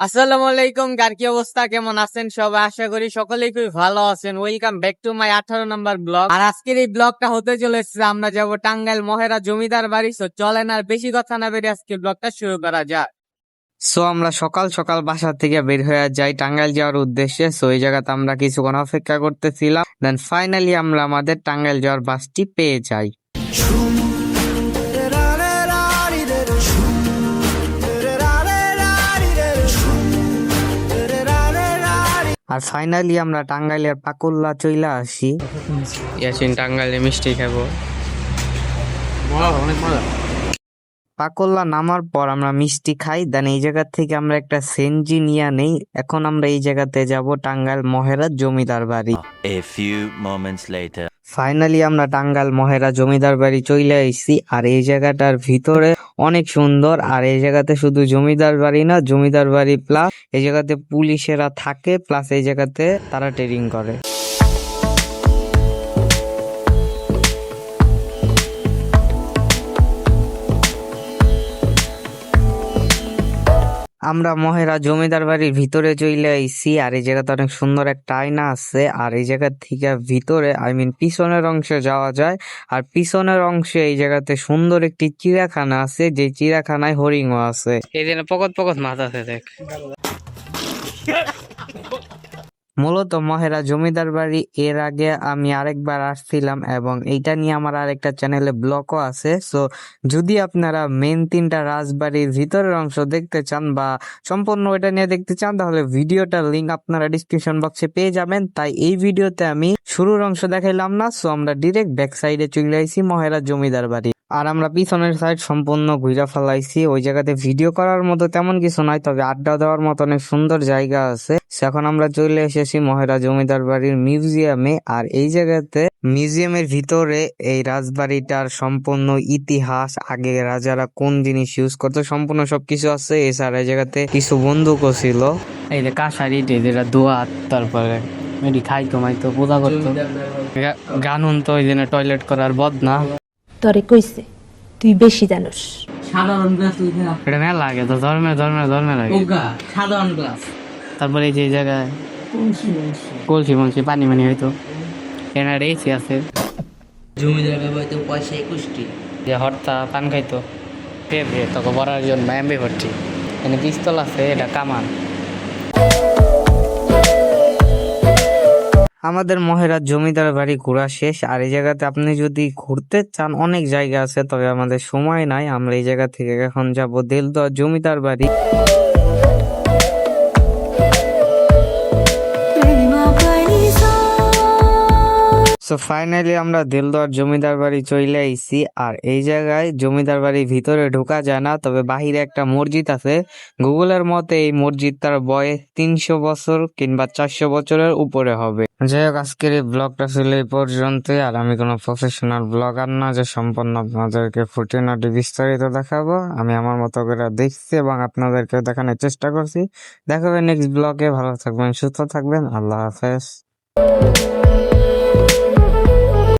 আসসালামু আলাইকুম, কার কি অবস্থা, কেমন আছেন সবাই? আশা করি সকলেই খুব ভালো আছেন। Welcome back to my 18 number blog. আর আজকের এই ব্লগটা হতে চলেছে আমরা যাব টাঙ্গাইল মহেরা জমিদার বাড়ি। সো চলেন আর বেশি কথা না বেরিয়ে আজকের ব্লগটা শুরু করা যাক। সো আমরা সকাল সকাল বাসা থেকে বের হয়ে যাই টাঙ্গাইল যাওয়ার উদ্দেশ্যে। সো এই জায়গাতে আমরা কিছুক্ষণ অপেক্ষা করতেছিলাম, দেন ফাইনালি আমরা আমাদের টাঙ্গাইল যাওয়ার বাসটি পেয়ে যাই। আর ফাইনালি আমরা টাঙ্গাইলের পাকুল্লা চইলা আসি। ইয়াসিন টাঙ্গাইলে মিষ্টি খাবো। পাকুল্লা নামার পর আমরা মিষ্টি খাই, দেন এই জায়গা থেকে আমরা একটা সেনজি নিয়ে নেই। এখন আমরা এই জায়গাতে যাব টাঙ্গাইল মহেরা জমিদার বাড়ি। ফাইনালি আমরা টাঙ্গাইল মহেরা জমিদার বাড়ি চলে আইছি। আর এই জায়গাটার ভিতরে অনেক সুন্দর। আর এই জায়গাতে শুধু জমিদার বাড়ি না, জমিদার বাড়ি প্লাস এই জায়গাতে পুলিশেরা থাকে, প্লাস এই জায়গাতে তারা ট্রেনিং করে। আমরা মহেরা জমিদার বাড়ির ভিতরে চলে আইছি। আর এই জায়গাতে অনেক সুন্দর একটা আয়না আছে। আর এই জায়গা থেকে ভিতরে পিছনের অংশে যাওয়া যায়। আর পিছনের অংশে এই জায়গাতে সুন্দর একটি চিড়িয়াখানা আছে, যে চিড়িয়াখানায় হরিণও আছে। এই দিনে পকত পকত মাছ আছে দেখ। মূলত মহেরা জমিদার বাড়ি এর আগে আমি আরেকবার আসছিলাম, এবং এইটা নিয়ে আমার আরেকটা চ্যানেলে ব্লগও আছে। সো যদি আপনারা মেন 3টা রাজবাড়ির ভিতরের অংশ দেখতে চান বা সম্পূর্ণ এটা নিয়ে দেখতে চান, তাহলে ভিডিওটার লিঙ্ক আপনারা ডিসক্রিপশন বক্সে পেয়ে যাবেন। তাই এই ভিডিওতে আমি শুরুর অংশ দেখাইলাম না। সো আমরা ডিরেক্ট ব্যাক সাইডে চলে আইছি মহেরা জমিদার বাড়ি। আর আমরা পিছনের সাইড সম্পূর্ণ ঘুরে ফেলাইছি। ওই জায়গাতে ভিডিও করার মতো তেমন কিছু নাই, তবে আড্ডা দেওয়ার মতো অনেক সুন্দর জায়গা আছে। এখন আমরা চলে এসেছি মহেরা জমিদার বাড়ির মিউজিয়ামে। আর এই জায়গাতে মিউজিয়ামের ভিতরে এই রাজবাড়িটার সম্পূর্ণ ইতিহাস, আগে রাজারা কোন জিনিস ইউজ করতো, সম্পূর্ণ সবকিছু আছে। এছাড়া এই জায়গাতে কিছু বন্দুকও ছিল। এই যে কাশারি যেটা দোয়া, তারপরে খাইতো মাইতো পূজা করতো, গানুন তো ওই দিনে টয়লেট করার বদনা। তরে কইছে তুই বেশি জানোস। সাধারণ গ্লাস এটা মেলা লাগে তো, ধর্মে লাগে সাধারণ গ্লাস। তারপরে এই যে জায়গায় কলসি মলসি পানি মানি হয়তো এনার এসি আছে। জমিদার হয়তো পয়সা 21টি যে হর্তা পান খাইতো পেঁপে তোকে বড়ার জন্য এমবি ভর্তি। এখানে পিস্তল আছে, এটা কামান। আমাদের মহেরা জমিদার বাড়ি ঘোরা শেষ। আর এই জায়গাতে আপনি যদি ঘুরতে চান অনেক জায়গা আছে, তবে আমাদের সময় নাই। আমরা এই জায়গা থেকে এখন যাব দেলদুয়ার জমিদার বাড়ি। সো ফাইনালি আমরা দেলদুয়ার জমিদার বাড়ি চলে আইছি। আর এই জায়গায় জমিদার বাড়ির ভিতরে ঢোকা যায় না, তবে বাহিরে একটা মসজিদ আছে। গুগলের মতে এই মসজিদটার বয়স 300 বছর কিংবা 400 বছরের উপরে হবে। যাই হোক, আজকের এই ব্লগটা ছিল এই পর্যন্তই। আর আমি কোনো প্রফেশনাল ব্লগার না যে সম্পূর্ণ আপনাদেরকে খুঁটিনাটি বিস্তারিত দেখাবো। আমি আমার মতো করে দেখছি এবং আপনাদেরকে দেখানোর চেষ্টা করছি। দেখা হবে নেক্সট ব্লগে। ভালো থাকবেন, সুস্থ থাকবেন, আল্লাহ হাফেজ।